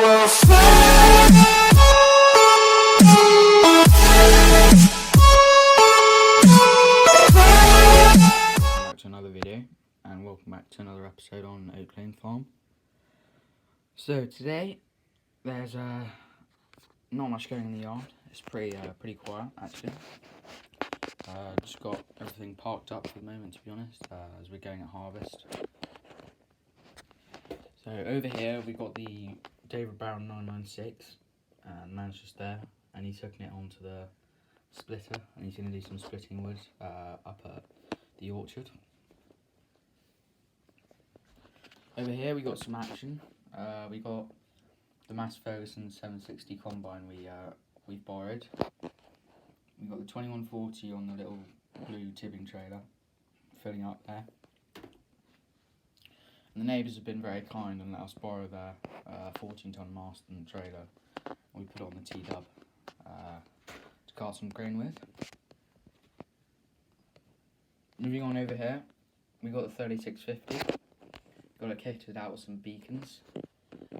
will fly. Welcome back to another video, and welcome back to another episode on Oaklane Farm. So today, there's not much going in the yard. It's pretty quiet actually. Just got everything parked up for the moment, to be honest, as we're going at harvest. So over here we got the David Brown 996, and the man's just there, and he's hooking it onto the splitter, and he's going to do some splitting wood up at the orchard. Over here we got some action. We got the Mass Ferguson 760 combine we've borrowed. We got the 2140 on the little blue tipping trailer, filling up there. And the neighbours have been very kind and let us borrow their 14-ton Marston trailer. And we put it on the T-dub to cart some grain with. Moving on over here, we got the 3650. Got it kitted out with some beacons,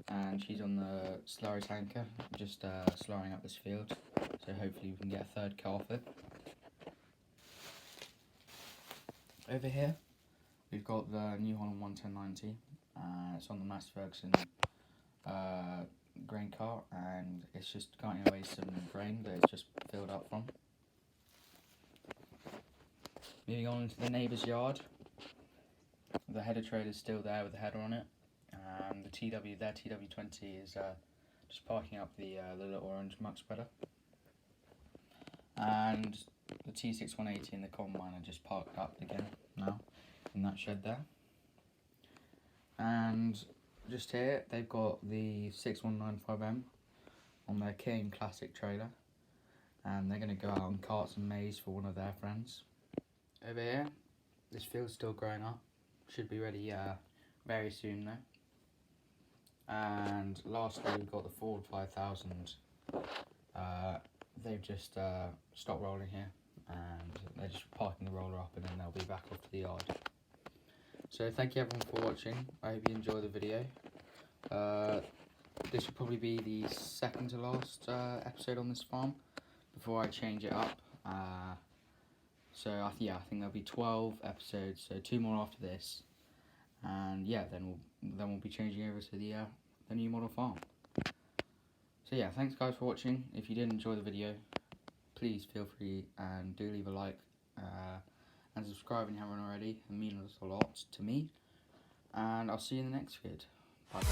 and she's on the slurry tanker, just slurrying up this field. So hopefully we can get a third cut off it. Over here, we've got the New Holland 11090. It's on the Mass Ferguson grain cart, and it's just carting away some grain that it's just filled up from. Moving on into the neighbour's yard. The header trailer is still there with the header on it, and their TW20 is just parking up the little orange muck spreader. And the T6180 and the combine are just parked up again now in that shed there. And just here they've got the 6195M on their Kane Classic trailer, and they're going to go out and cart some maize for one of their friends. Over here, this field's still growing up, should be ready very soon though. And lastly, we've got the Ford 5000. They've just stopped rolling here, and they're just parking the roller up, and then they'll be back off to the yard. So thank you everyone for watching. I hope you enjoyed the video. This will probably be the second to last episode on this farm before I change it up. So I think there'll be 12 episodes, so 2 more after this, and yeah, then we'll be changing over to the new model farm. So yeah, thanks guys for watching. If you did enjoy the video, please feel free and do leave a like and subscribe if you haven't already. It means a lot to me, and I'll see you in the next vid. Bye.